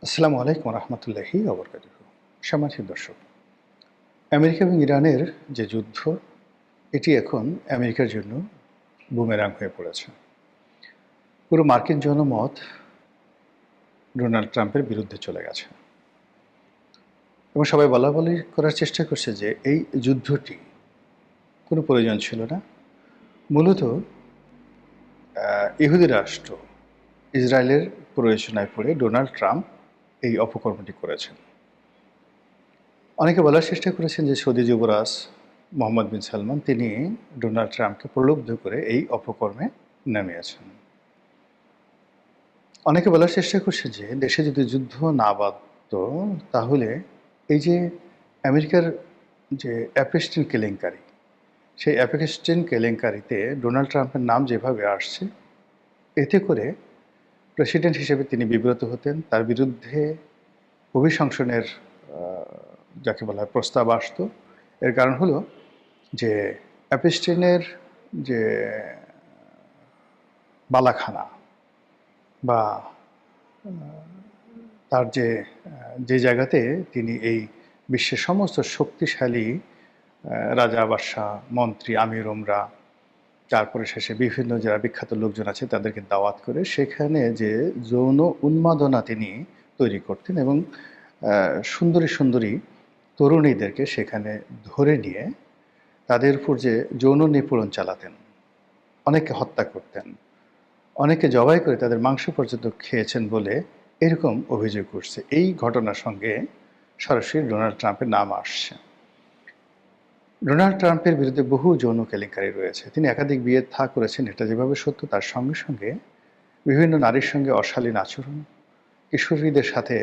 আসসালামু আলাইকুম রহমতুল্লাহি ওবরকাতুহু। সম্মানিত দর্শক, আমেরিকা এবং ইরানের যে যুদ্ধ, এটি এখন আমেরিকার জন্য বুমেরাং হয়ে পড়েছে। পুরো মার্কিন জনমত ডোনাল্ড ট্রাম্পের বিরুদ্ধে চলে গেছে এবং সবাই বলাবলি করার চেষ্টা করছে যে এই যুদ্ধটি কোনো প্রয়োজন ছিল না। মূলত ইহুদি রাষ্ট্র ইসরায়েলের প্ররোচনায় পড়ে ডোনাল্ড ট্রাম্প এই অপকর্মটি করেছেন। অনেকে বলার চেষ্টা করেছেন যে সৌদি যুবরাজ মোহাম্মদ বিন সালমান তিনি ডোনাল্ড ট্রাম্পকে প্রলুব্ধ করে এই অপকর্মে নামিয়েছেন। অনেকে বলার চেষ্টা করছে যে দেশে যদি যুদ্ধ না বাধত তাহলে এই যে আমেরিকার যে অ্যাপেস্টিন কেলেঙ্কারি, সেই অ্যাপেস্টিন কেলেঙ্কারিতে ডোনাল্ড ট্রাম্পের নাম যেভাবে আসছে, এতে করে প্রেসিডেন্ট হিসেবে তিনি বিব্রত হতেন, তার বিরুদ্ধে অভিশংসনের যাকে বলা হয় প্রস্তাব আসত। এর কারণ হলো যে অ্যাপেস্টিনের যে বালাখানা বা তার যে জায়গাতে তিনি এই বিশ্বের সমস্ত শক্তিশালী রাজা বাদশাহ মন্ত্রী আমির ওমরা, তারপরে শেষে বিভিন্ন যারা বিখ্যাত লোকজন আছে তাদেরকে দাওয়াত করে সেখানে যে যৌন উন্মাদনা তিনি তৈরি করতেন এবং সুন্দরী সুন্দরী তরুণীদেরকে সেখানে ধরে নিয়ে তাদের উপর যে যৌন নিপীড়ন চালাতেন, অনেকে হত্যা করতেন, অনেকে জবাই করে তাদের মাংস পর্যন্ত খেয়েছেন বলে এরকম অভিযোগ উঠছে। এই ঘটনার সঙ্গে সরাসরি ডোনাল্ড ট্রাম্পের নাম আসছে। ডোনাল্ড ট্রাম্পের বিরুদ্ধে বহু যৌন কেলেঙ্কারি রয়েছে। তিনি একাধিক বিয়ে থা করেছেন, এটা যেভাবে সত্য, তার সঙ্গে সঙ্গে বিভিন্ন নারীর সঙ্গে অশালীন আচরণ, কিশোরীদের সাথে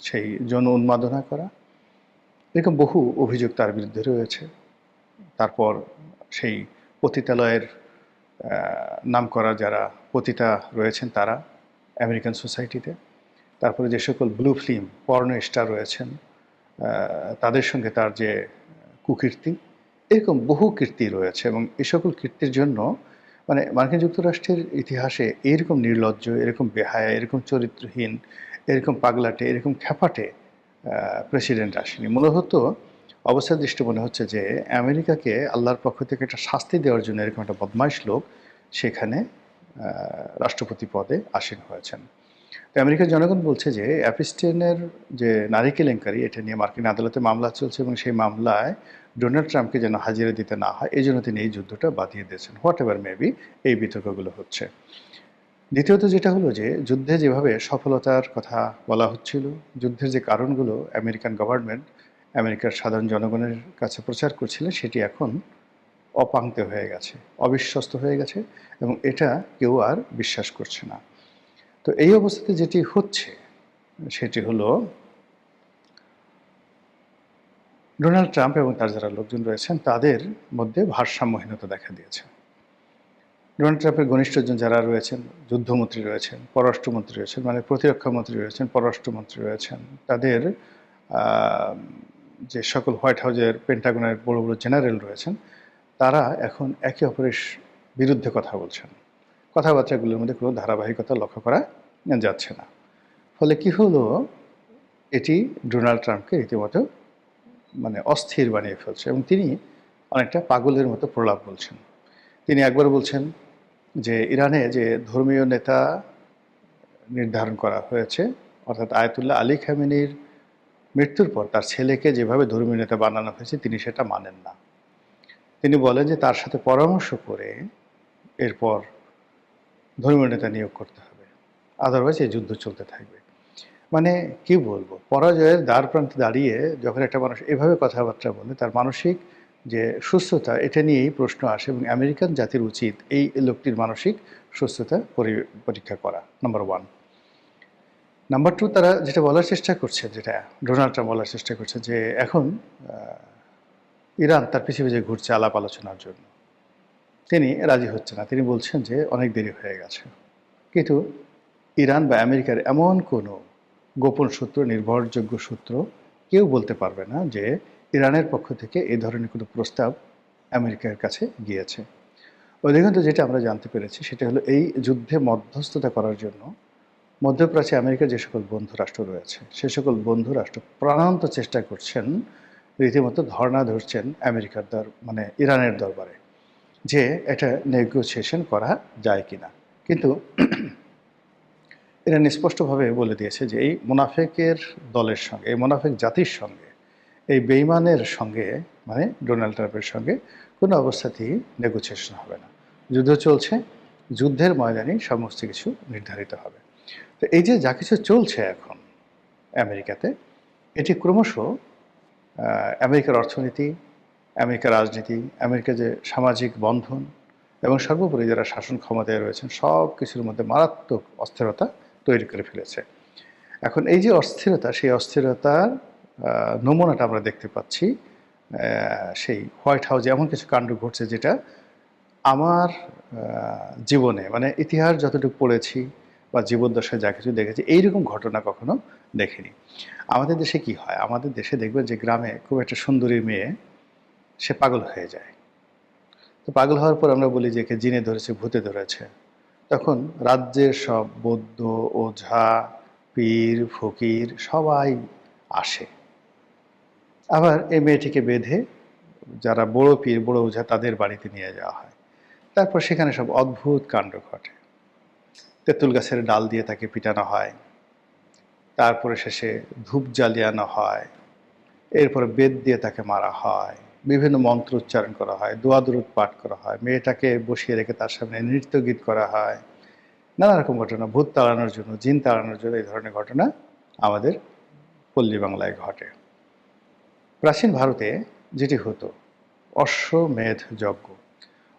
সেই যৌন উন্মাদনা করা, এরকম বহু অভিযোগ তার বিরুদ্ধে রয়েছে। তারপর সেই পতিতালয়ের নামকরা যারা পতিতা রয়েছেন তারা আমেরিকান সোসাইটিতে, তারপরে যে সকল ব্লু ফিল্ম পর্ন স্টার রয়েছেন তাদের সঙ্গে তার যে কুকীর্তি, এরকম বহু কীর্তি রয়েছে এবং এই সকল কীর্তির জন্য মানে মার্কিন যুক্তরাষ্ট্রের ইতিহাসে এরকম নির্লজ্জ, এরকম বেহায়া, এরকম চরিত্রহীন, এরকম পাগলাটে, এরকম খ্যাপাটে প্রেসিডেন্ট আসেনি। মূলত অবস্থা দৃষ্টি মনে হচ্ছে যে আমেরিকাকে আল্লাহর পক্ষ থেকে একটা শাস্তি দেওয়ার জন্য এরকম একটা বদমাইশ লোক সেখানে রাষ্ট্রপতি পদে আসীন হয়েছেন। তো আমেরিকার জনগণ বলছে যে অ্যাপস্টিনের যে নারী কেলেঙ্কারি, এটা নিয়ে মার্কিন আদালতে মামলা চলছে এবং সেই মামলায় ডোনাল্ড ট্রাম্পকে যেন হাজিরা দিতে না হয় এই জন্য তিনি এই যুদ্ধটা বাঁধিয়ে দিয়েছেন। হোয়াট এভার মেবি এই বিতর্কগুলো হচ্ছে। দ্বিতীয়ত যেটা হলো যে যুদ্ধে যেভাবে সফলতার কথা বলা হচ্ছিল, যুদ্ধের যে কারণগুলো আমেরিকান গভর্নমেন্ট আমেরিকার সাধারণ জনগণের কাছে প্রচার করছিলেন, সেটি এখন অপাঙ্ক্তে হয়ে গেছে, অবিশ্বস্ত হয়ে গেছে এবং এটা কেউ আর বিশ্বাস করছে না। তো এই অবস্থাতে যেটি হচ্ছে সেটি হলো ডোনাল্ড ট্রাম্প এবং তার যারা লোকজন রয়েছেন তাদের মধ্যে ভারসাম্যহীনতা দেখা দিয়েছে। ডোনাল্ড ট্রাম্পের ঘনিষ্ঠজন যারা রয়েছেন, যুদ্ধমন্ত্রী রয়েছেন, পররাষ্ট্রমন্ত্রী রয়েছেন, মানে প্রতিরক্ষামন্ত্রী রয়েছেন, পররাষ্ট্রমন্ত্রী রয়েছেন, তাদের যে সকল হোয়াইট হাউসের পেন্টাগনের বড় বড় জেনারেল রয়েছেন, তারা এখন একে অপরের বিরুদ্ধে কথা বলছেন। কথাবার্তাগুলোর মধ্যে কোনো ধারাবাহিকতা লক্ষ্য করা যাচ্ছে না। ফলে কি হলো, এটি ডোনাল্ড ট্রাম্পকে রীতিমতো মানে অস্থির বানিয়ে ফেলছে এবং তিনি অনেকটা পাগলের মতো প্রলাপ বলছেন। তিনি একবার বলছেন যে ইরানে যে ধর্মীয় নেতা নির্ধারণ করা হয়েছে, অর্থাৎ আয়াতুল্লাহ আলী খামেনির মৃত্যুর পর তার ছেলেকে যেভাবে ধর্মীয় নেতা বানানো হয়েছে তিনি সেটা মানেন না। তিনি বলেন যে তার সাথে পরামর্শ করে এরপর ধর্মীয় নেতা নিয়োগ করতে হবে, আদারওয়াইজ এই যুদ্ধ চলতে থাকবে। মানে কি বলবো, পরাজয়ের দ্বার প্রান্তে দাঁড়িয়ে যখন একটা মানুষ এভাবে কথাবার্তা বলে তার মানসিক যে সুস্থতা, এটা নিয়েই প্রশ্ন আসে এবং আমেরিকান জাতির উচিত এই লোকটির মানসিক সুস্থতা পরীক্ষা করা, নাম্বার ওয়ান। নাম্বার টু, তারা যেটা বলার চেষ্টা করছে, যেটা ডোনাল্ড ট্রাম্প বলার চেষ্টা করছে যে এখন ইরান তার পিছিয়ে পিছিয়ে ঘুরছে আলাপ আলোচনার জন্য, তিনি রাজি হচ্ছে না। তিনি বলছেন যে অনেক দেরি হয়ে গেছে। কিন্তু ইরান বা আমেরিকার এমন কোনো গোপন সূত্র, নির্ভরযোগ্য সূত্র কেউ বলতে পারবে না যে ইরানের পক্ষ থেকে এই ধরনের কোনো প্রস্তাব আমেরিকার কাছে গিয়েছে। অধিকাংশ যেটা আমরা জানতে পেরেছি সেটা হলো এই যুদ্ধে মধ্যস্থতা করার জন্য মধ্যপ্রাচ্যে আমেরিকার যে সকল বন্ধু রাষ্ট্র রয়েছে সে সকল বন্ধু রাষ্ট্র প্রাণান্ত চেষ্টা করছেন, রীতিমতো ধর্ণা ধরছেন আমেরিকার মানে ইরানের দরবারে যে এটা নেগোসিয়েশন করা যায় কিনা। কিন্তু ইরান স্পষ্টভাবে বলে দিয়েছে যে এই মুনাফেকের দলের সঙ্গে, এই মুনাফেক জাতির সঙ্গে, এই বেইমানের সঙ্গে, মানে ডোনাল্ড ট্রাম্পের সঙ্গে কোনো অবস্থাতেই নেগোসিয়েশন হবে না। যুদ্ধ চলছে, যুদ্ধের ময়দানে সমস্ত কিছু নির্ধারিত হবে। তো এই যে যা কিছু চলছে এখন আমেরিকাতে, এটি ক্রমশ আমেরিকার অর্থনীতি, আমেরিকার রাজনীতি, আমেরিকার যে সামাজিক বন্ধন এবং সর্বোপরি যারা শাসন ক্ষমতায় রয়েছেন সব কিছুর মধ্যে মারাত্মক অস্থিরতা তৈরি করে ফেলেছে। এখন এই যে অস্থিরতা, সেই অস্থিরতার নমুনাটা আমরা দেখতে পাচ্ছি সেই হোয়াইট হাউসে। এমন কিছু কাণ্ড ঘটছে যেটা আমার জীবনে, মানে ইতিহাস যতটুকু পড়েছি বা জীবদ্দশায় যা কিছু দেখেছি, এইরকম ঘটনা কখনো দেখিনি। আমাদের দেশে কি হয়, আমাদের দেশে দেখবেন যে গ্রামে খুব একটা সুন্দরী মেয়ে, সে পাগল হয়ে যায়। তো পাগল হওয়ার পর আমরা বলি যে একে জিনে ধরেছে, ভূতে ধরেছে। তখন রাজ্যের সব বৌদ্ধ, ওঝা, পীর, ফকির সবাই আসে। আবার এই মেয়েটিকে বেঁধে যারা বড় পীর, বড় ওঝা, তাদের বাড়িতে নিয়ে যাওয়া হয়। তারপর সেখানে সব অদ্ভুত কাণ্ড ঘটে। তেঁতুল গাছের ডাল দিয়ে তাকে পিটানো হয়, তারপরে শেষে ধূপ জ্বালিয়ানো হয়, এরপরে বেদ দিয়ে তাকে মারা হয়, বিভিন্ন মন্ত্র উচ্চারণ করা হয়, দোয়া দুরূদ পাঠ করা হয়, মেয়েটাকে বসিয়ে রেখে তার সামনে নৃত্য গীত করা হয়। নানা রকম ঘটনা, ভূত তাড়ানোর জন্য, জিন তাড়ানোর জন্য এই ধরনের ঘটনা আমাদের পল্লী বাংলায় ঘটে। প্রাচীন ভারতে যেটি হতো অশ্বমেধ যজ্ঞ,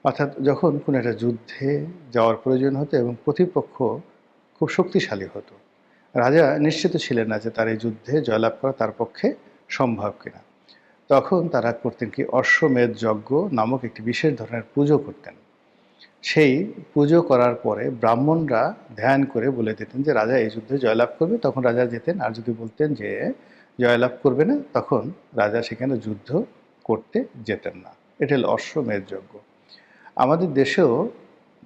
অর্থাৎ যখন কোনো একটা যুদ্ধে যাওয়ার প্রয়োজন হতো এবং প্রতিপক্ষ খুব শক্তিশালী হতো, রাজা নিশ্চিত ছিলেন না যে তার এই যুদ্ধে জয়লাভ করা তার পক্ষে সম্ভব কিনা, তখন তারা করতেন কি, অশ্বমেধ যজ্ঞ নামক একটি বিশেষ ধরনের পুজো করতেন। সেই পুজো করার পরে ব্রাহ্মণরা ধ্যান করে বলে দিতেন যে রাজা এই যুদ্ধে জয়লাভ করবে, তখন রাজা যেতেন। আর যদি বলতেন যে জয়লাভ করবে না, তখন রাজা সেখানে যুদ্ধ করতে যেতেন না। এটা হলো অশ্বমেধ যজ্ঞ। আমাদের দেশেও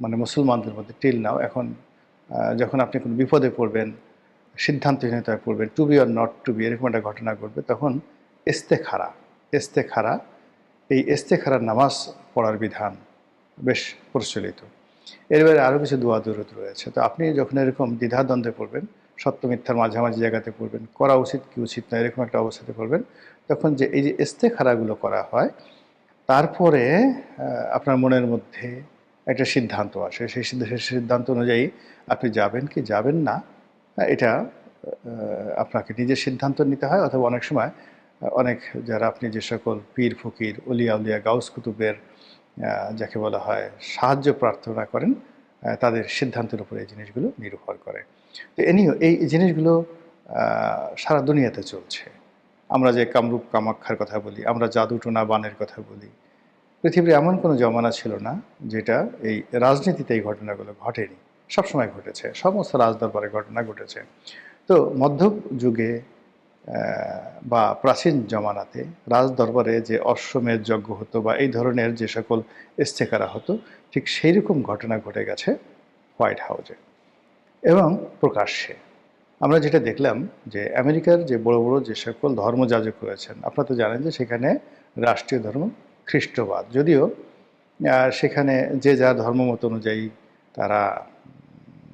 মানে মুসলমানদের মধ্যে টিল নাও এখন যখন আপনি কোনো বিপদে পড়বেন, সিদ্ধান্তহীনতায় পড়বেন, to be or not to be, এরকম একটা ঘটনা ঘটবে, তখন ইস্তেখারা, ইস্তেখারা, এই ইস্তেখারার নামাজ পড়ার বিধান বেশ প্রচলিত। এর বাইরে আরও কিছু দোয়া দরুদ রয়েছে। তো আপনি যখন এরকম দ্বিধাদ্বন্দ্বে পড়বেন, সত্য মিথ্যার মাঝামাঝি জায়গাতে পড়বেন, করা উচিত কি উচিত না এরকম একটা অবস্থাতে পড়বেন, তখন যে এই যে ইস্তেখারাগুলো করা হয়, তারপরে আপনার মনের মধ্যে একটা সিদ্ধান্ত আসে। সেই সিদ্ধান্ত অনুযায়ী আপনি যাবেন কি যাবেন না, এটা আপনাকে নিজের সিদ্ধান্ত নিতে হয়। অথবা অনেক সময় অনেক যারা আপনি যে সকল পীর ফকির, অলিয়া উলিয়া, গাউস কুতুবের যাকে বলা হয় সাহায্য প্রার্থনা করেন, তাদের সিদ্ধান্তের উপরে এই জিনিসগুলো নির্ভর করে। তো এনিও এই জিনিসগুলো সারা দুনিয়াতে চলছে। আমরা যে কামরূপ কামাখ্যার কথা বলি, আমরা জাদুটোনা বানের কথা বলি, পৃথিবীর এমন কোনো জমানা ছিল না যেটা এই রাজনীতিতে এই ঘটনাগুলো ঘটেনি। সবসময় ঘটেছে, সমস্ত রাজদরবারে ঘটনা ঘটেছে। তো মধ্যযুগে বা প্রাচীন জমানাতে রাজদরবারে যে অশ্বমেধ যজ্ঞ হতো বা এই ধরনের যে সকল ইস্তেকারা হতো, ঠিক সেই রকম ঘটনা ঘটে গেছে হোয়াইট হাউসে এবং প্রকাশ্যে। আমরা যেটা দেখলাম যে আমেরিকার যে বড় বড় যে সকল ধর্মযাজক রয়েছেন, আপনারা তো জানেন যে সেখানে রাষ্ট্রীয় ধর্ম খ্রিস্টবাদ, যদিও সেখানে যে যার ধর্মমত অনুযায়ী তারা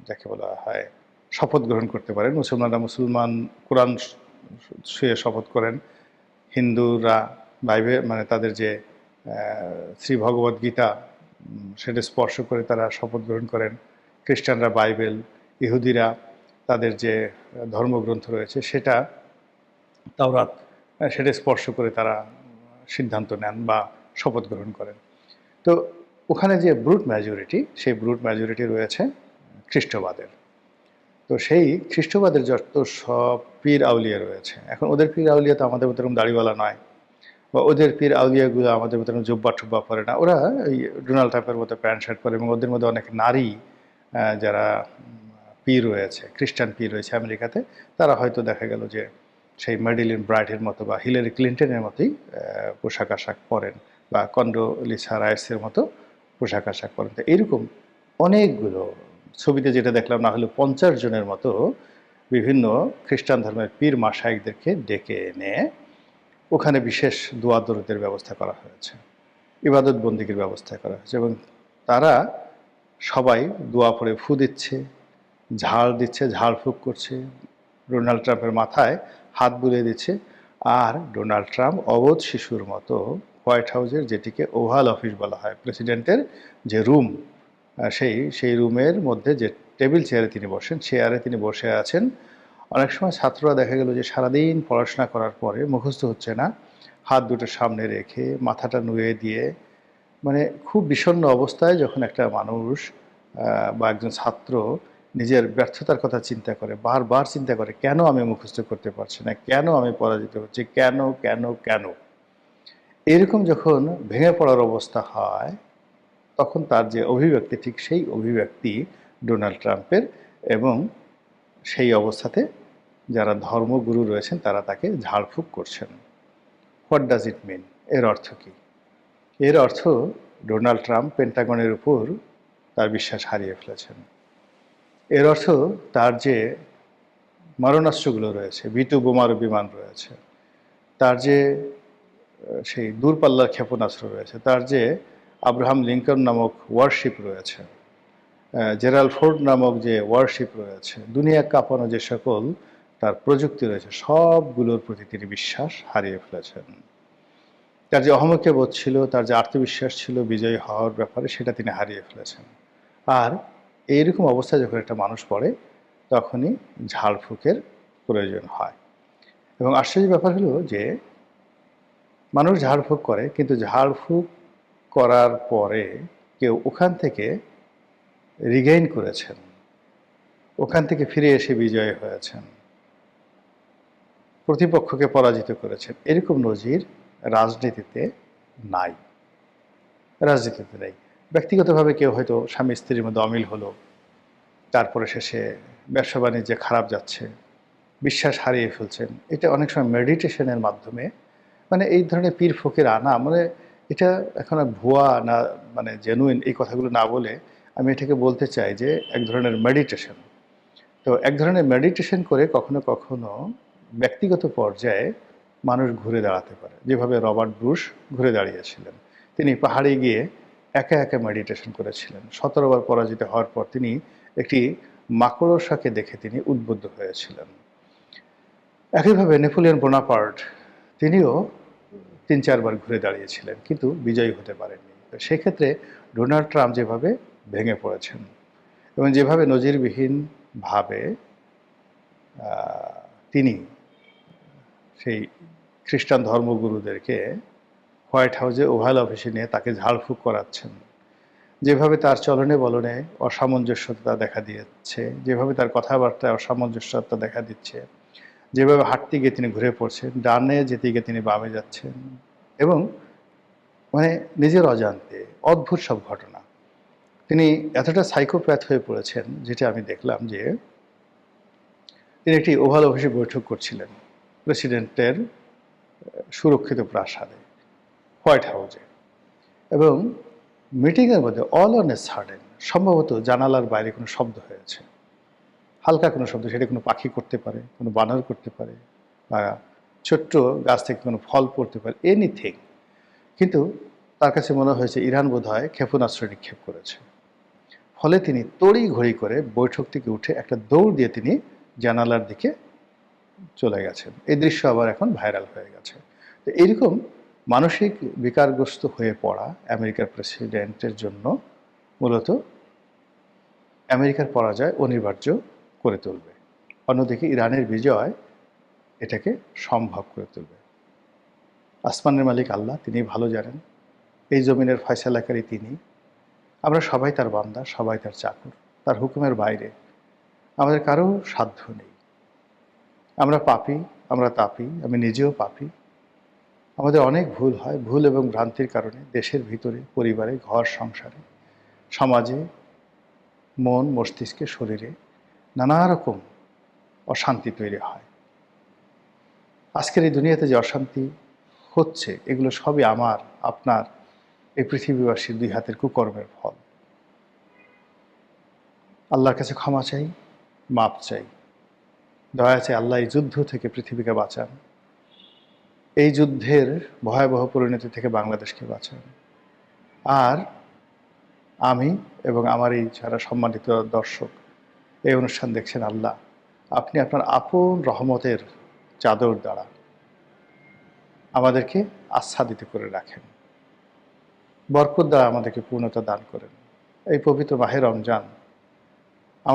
যাকে বলা হয় শপথ গ্রহণ করতে পারেন। মুসলমানরা মুসলমান কোরআন শুয়ে শপথ করেন, হিন্দুরা বাইবেল মানে তাদের যে শ্রী ভগবদ গীতা সেটা স্পর্শ করে তারা শপথ গ্রহণ করেন, খ্রিস্টানরা বাইবেল, ইহুদিরা তাদের যে ধর্মগ্রন্থ রয়েছে সেটা তাওরাত, সেটা স্পর্শ করে তারা সিদ্ধান্ত নেন বা শপথ গ্রহণ করেন। তো ওখানে যে ব্রুট মেজরিটি, সেই ব্রুট মেজরিটি রয়েছে খ্রিস্টবাদের। তো সেই খ্রিস্টবাদের যত সব পীর আউলিয়া রয়েছে, এখন ওদের পীর আউলিয়া তো আমাদের মতো এরকম দাড়িওয়ালা নয়, বা ওদের পীর আউলিয়াগুলো আমাদের মতো জুব্বা টুব্বা পরে না। ওরা ওই ডোনাল্ড ট্রাম্পের মতো প্যান্ট শার্ট পরে এবং ওদের মধ্যে অনেক নারী যারা পীর রয়েছে, খ্রিস্টান পীর রয়েছে আমেরিকাতে, তারা হয়তো দেখা গেল যে সেই মেডিলিন ব্রাইটের মতো বা হিলারি ক্লিন্টনের মতোই পোশাক আশাক পরেন বা কন্ডোলিসা রাইসের মতো পোশাক আশাক পরেন। তো এইরকম অনেকগুলো ছবিতে যেটা দেখলাম না হলে 50 জনের মতো বিভিন্ন খ্রিস্টান ধর্মের পীর মাশায়েখদেরকে ডেকে এনে ওখানে বিশেষ দোয়া দরুদের ব্যবস্থা করা হয়েছে, ইবাদত বন্দিগির ব্যবস্থা করা হয়েছে, এবং তারা সবাই দোয়া পড়ে ফু দিচ্ছে, ঝাড় দিচ্ছে, ঝাড়ফুঁক করছে, ডোনাল্ড ট্রাম্পের মাথায় হাত বুলিয়ে দিচ্ছে। আর ডোনাল্ড ট্রাম্প অবোধ শিশুর মতো হোয়াইট হাউসের, যেটিকে ওভাল অফিস বলা হয়, প্রেসিডেন্টের যে রুম, সেই রুমের মধ্যে যে টেবিল চেয়ারে তিনি বসেন, চেয়ারে তিনি বসে আছেন। অনেক সময় ছাত্ররা দেখা গেল যে সারাদিন পড়াশোনা করার পরে মুখস্থ হচ্ছে না, হাত দুটো সামনে রেখে মাথাটা নুয়ে দিয়ে, মানে খুব বিষণ্ণ অবস্থায় যখন একটা মানুষ বা একজন ছাত্র নিজের ব্যর্থতার কথা চিন্তা করে, বারবার চিন্তা করে, কেন আমি মুখস্থ করতে পারছি না, কেন আমি পরাজিত হচ্ছি, কেন কেন কেন, এরকম যখন ভেঙে পড়ার অবস্থা হয়, তখন তার যে অভিব্যক্তি, ঠিক সেই অভিব্যক্তি ডোনাল্ড ট্রাম্পের। এবং সেই অবস্থাতে যারা ধর্মগুরু রয়েছেন তারা তাকে ঝাড়ফুঁক করছেন। হোয়াট ডাজ ইট মিন? এর অর্থ কী? এর অর্থ ডোনাল্ড ট্রাম্প পেন্টাগনের উপর তার বিশ্বাস হারিয়ে ফেলেছেন। এর অর্থ তার যে মারণাস্ত্রগুলো রয়েছে, বিটু বোমার বিমান রয়েছে, তার যে সেই দূরপাল্লার ক্ষেপণাস্ত্র রয়েছে, তার যে আব্রাহাম লিঙ্কন নামক ওয়ারশিপ রয়েছে, জেরাল্ড ফোর্ড নামক যে ওয়ারশিপ রয়েছে, দুনিয়া কাঁপানো যে সকল তার প্রযুক্তি রয়েছে, সবগুলোর প্রতি তিনি বিশ্বাস হারিয়ে ফেলেছেন। তার যে অহমকে বোধ ছিল, তার যে আত্মবিশ্বাস ছিল বিজয়ী হওয়ার ব্যাপারে, সেটা তিনি হারিয়ে ফেলেছেন। আর এইরকম অবস্থায় যখন একটা মানুষ পড়ে, তখনই ঝাড়ফুঁকের প্রয়োজন হয়। এবং আশ্চর্যের ব্যাপার হলো যে মানুষ ঝাড়ফুঁক করে, কিন্তু ঝাড়ফুঁক করার পরে কেউ ওখান থেকে রিগেইন করেছেন, ওখান থেকে ফিরে এসে বিজয়ী হয়েছেন, প্রতিপক্ষকে পরাজিত করেছেন, এরকম নজির রাজনীতিতে নাই। রাজনীতিতে নেই। ব্যক্তিগতভাবে কেউ হয়তো স্বামী স্ত্রীর মধ্যে অমিল হলো, তারপরে শেষে ব্যবসা বাণিজ্যে খারাপ যাচ্ছে, বিশ্বাস হারিয়ে ফেলছেন, এটা অনেক সময় মেডিটেশনের মাধ্যমে, মানে এই ধরনের পীর ফকির আনা, মানে এটা এখন আর ভুয়া না, মানে জেনুইন, এই কথাগুলো না বলে আমি এটাকে বলতে চাই যে এক ধরনের মেডিটেশন। তো এক ধরনের মেডিটেশন করে কখনো কখনো ব্যক্তিগত পর্যায়ে মানুষ ঘুরে দাঁড়াতে পারে, যেভাবে রবার্ট ব্রুশ ঘুরে দাঁড়িয়েছিলেন। তিনি পাহাড়ে গিয়ে একা একা মেডিটেশন করেছিলেন। 17 বার পরাজিত হওয়ার পর তিনি একটি মাকড়সাকে দেখে তিনি উদ্বুদ্ধ হয়েছিলেন। একইভাবে নেপোলিয়ন বোনাপার্ট, তিনিও 3-4 বার ঘুরে দাঁড়িয়েছিলেন, কিন্তু বিজয়ী হতে পারেননি। তো সেক্ষেত্রে ডোনাল্ড ট্রাম্প যেভাবে ভেঙে পড়েছেন এবং যেভাবে নজিরবিহীনভাবে তিনি সেই খ্রিস্টান ধর্মগুরুদেরকে হোয়াইট হাউসে ওভাল অফিসে নিয়ে তাকে ঝাড়ফুঁক করাচ্ছেন, যেভাবে তার চলনে বলনে অসামঞ্জস্যতা দেখা দিচ্ছে, যেভাবে তার কথাবার্তায় অসামঞ্জস্যতা দেখা দিচ্ছে, যেভাবে হাঁটতে গিয়ে তিনি ঘুরে পড়ছেন, ডানে যেতে গিয়ে তিনি বামে যাচ্ছেন, এবং মানে নিজের অজান্তে অদ্ভুত সব ঘটনা। তিনি এতটা সাইকোপ্যাথ হয়ে পড়েছেন, যেটা আমি দেখলাম যে তিনি একটি ওভাল অফিসে বৈঠক করছিলেন প্রেসিডেন্টের সুরক্ষিত প্রাসাদে, হোয়াইট হাউসে, এবং মিটিংয়ের মধ্যে অল অন এ সাডেন সম্ভবত জানালার বাইরে কোনো শব্দ হয়েছে, হালকা কোনো শব্দ, সেটা কোনো পাখি করতে পারে, কোনো বানর করতে পারে, বা ছোট্ট গাছ থেকে কোনো ফল পড়তে পারে, এনিথিং। কিন্তু তার কাছে মনে হয়েছে ইরান বোধহয় ক্ষেপণাস্ত্র নিক্ষেপ করেছে। ফলে তিনি তড়িঘড়ি করে বৈঠক থেকে উঠে একটা দৌড় দিয়ে তিনি জানালার দিকে চলে গেছেন। এই দৃশ্য আবার এখন ভাইরাল হয়ে গেছে। তো এইরকম মানসিক বিকারগ্রস্ত হয়ে পড়া আমেরিকার প্রেসিডেন্টের জন্য মূলত আমেরিকার পরাজয় অনিবার্য করে তুলবে। অন্যদিকে ইরানের বিজয় এটাকে সম্ভব করে তুলবে। আসমানের মালিক আল্লাহ, তিনি ভালো জানেন, এই জমিনের ফয়সালাকারী তিনি। আমরা সবাই তার বান্দা, সবাই তার চাকর, তার হুকুমের বাইরে আমাদের কারো সাধ্য নেই। আমরা পাপী, আমরা তাপী, আমি নিজেও পাপী। আমাদের অনেক ভুল হয়, ভুল এবং ভ্রান্তির কারণে দেশের ভিতরে, পরিবারে, ঘর সংসারে, সমাজে, মন মস্তিষ্কে, শরীরে নানা রকম অশান্তি তৈরি হয়। আজকের এই দুনিয়াতে যে অশান্তি হচ্ছে, এগুলো সবই আমার, আপনার, এই পৃথিবীবাসীর দুই হাতের কুকর্মের ফল। আল্লাহর কাছে ক্ষমা চাই, মাপ চাই, দয়া চাই আল্লাহ এই যুদ্ধ থেকে পৃথিবীকে বাঁচান, এই যুদ্ধের ভয়াবহ পরিণতি থেকে বাংলাদেশকে বাঁচান। আর আমি এবং আমার এই যারা সম্মানিত দর্শক এই অনুষ্ঠান দেখছেন, আল্লাহ আপনি আপনার আপন রহমতের চাদর দ্বারা আমাদেরকে আচ্ছাদিত করে রাখেন, বরকত দ্বারা আমাদেরকে পূর্ণতা দান করেন। এই পবিত্র মাহে রমজান